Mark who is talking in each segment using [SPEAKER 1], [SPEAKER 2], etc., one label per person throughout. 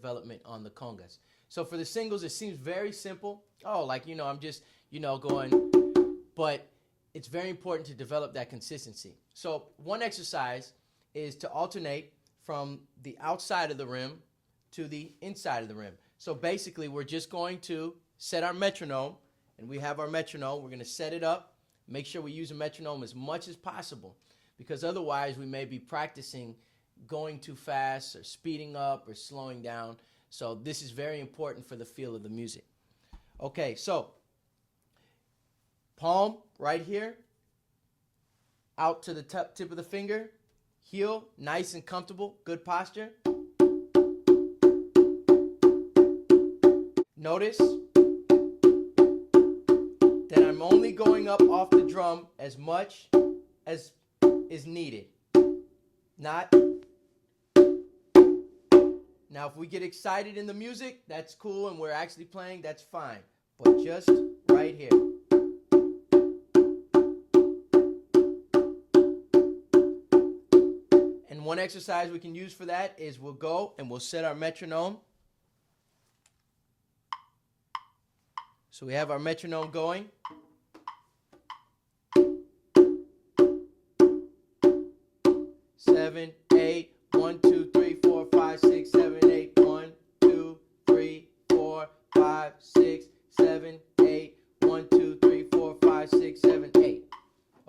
[SPEAKER 1] development on the congas. So for the singles, it seems very simple. Oh, like, I'm just, going, but it's very important to develop that consistency. So one exercise is to alternate from the outside of the rim to the inside of the rim. So basically, we're just going to set our metronome, and we have our metronome. We're going to set it up, make sure we use a metronome as much as possible, because otherwise we may be practicing going too fast or speeding up or slowing down. So this is very important for the feel of the music. Okay, so palm right here, out to the tip of the finger, heel, nice and comfortable, good posture. Notice that I'm only going up off the drum as much as is needed. Not. Now, if we get excited in the music, that's cool, and we're actually playing, that's fine. But just right here. And one exercise we can use for that is we'll go and we'll set our metronome. So we have our metronome going. Seven, 8, 1, 2, 3, 4, 5, 6, 7, 8, 1, 2, 3, 4, 5, 6, 7, 8, 1, 2, 3, 4, 5, 6, 7, 8.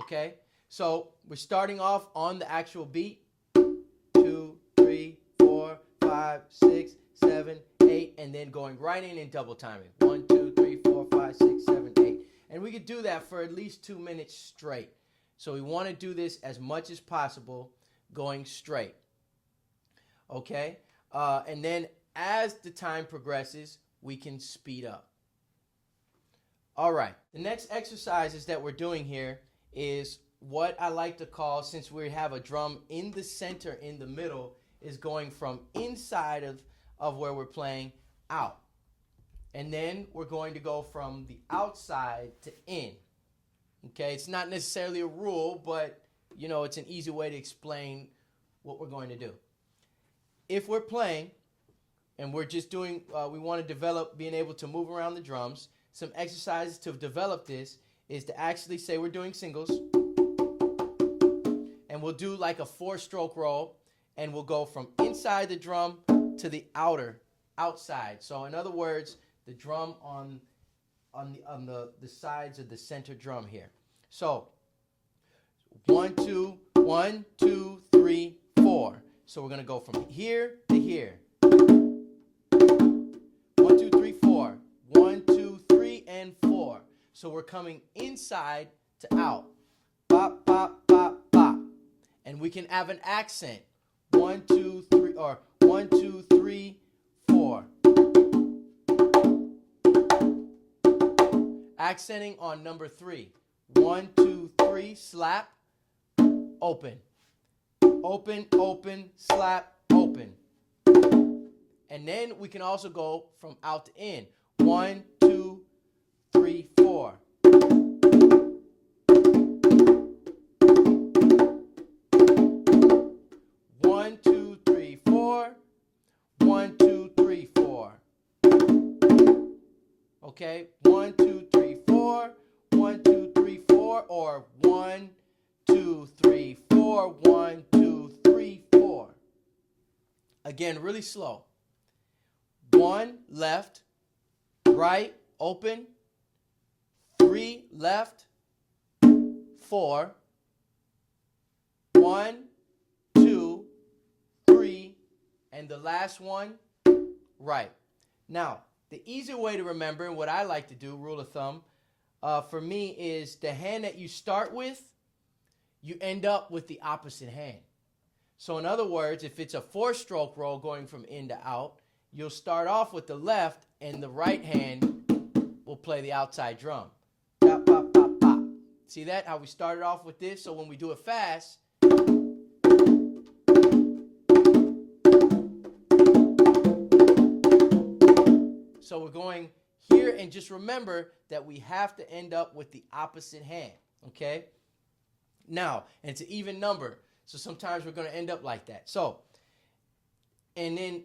[SPEAKER 1] Okay? So we're starting off on the actual beat. 2, 3, 4, 5, 6, 7, 8, and then going right in and double timing. 1, 2, 3, 4, 5, 6, 7, 8. And we could do that for at least 2 minutes straight. So we want to do this as much as possible going straight. Okay? And then as the time progresses, we can speed up. All right. The next exercises that we're doing here is what I like to call, since we have a drum in the center, in the middle, is going from inside of where we're playing out. And then we're going to go from the outside to in. Okay? It's not necessarily a rule, but, it's an easy way to explain what we're going to do. If we're playing and we're just doing, we want to develop being able to move around the drums, some exercises to develop this is to actually say we're doing singles, and we'll do like a 4-stroke roll, and we'll go from inside the drum to the outside. So in other words, the drum on the sides of the center drum here. So 1, 2, 1, 2, 3, 4. So we're going to go from here to here. 1, 2, 3, 4. 1, 2, 3, and 4. So we're coming inside to out. Bop, bop, bop, bop. And we can have an accent. 1, 2, 3, or 1, 2, 3, 4. Accenting on number 3. 1, 2, 3, slap, open. Open, open, slap, open. And then we can also go from out to in. 1, 2, 3, 4. 1, 2, 3, 4. 1, 2, 3, 4. Okay? 1, 2, 3, 4. 1, 2, 3, 4. Or 1, 2, 3, 4. 1, 2, 3, 4. Again, really slow. 1 left, right, open. 3 left, 4. 1, 2, 3, and the last one, right. Now, the easier way to remember, and what I like to do, rule of thumb, for me is the hand that you start with, you end up with the opposite hand. So in other words, if it's a 4-stroke roll going from in to out, you'll start off with the left, and the right hand will play the outside drum. Pop, pop, pop, pop. See that? How we started off with this? So when we do it fast, so we're going here, and just remember that we have to end up with the opposite hand, okay? Now, and it's an even number, so sometimes we're going to end up like that. So, and then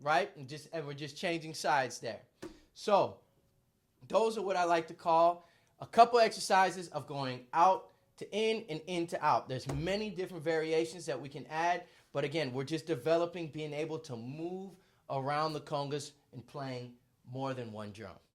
[SPEAKER 1] Right? And we're just changing sides there. So those are what I like to call a couple exercises of going out to in and in to out. There's many different variations that we can add, but again, we're just developing being able to move around the congas and playing more than one drum.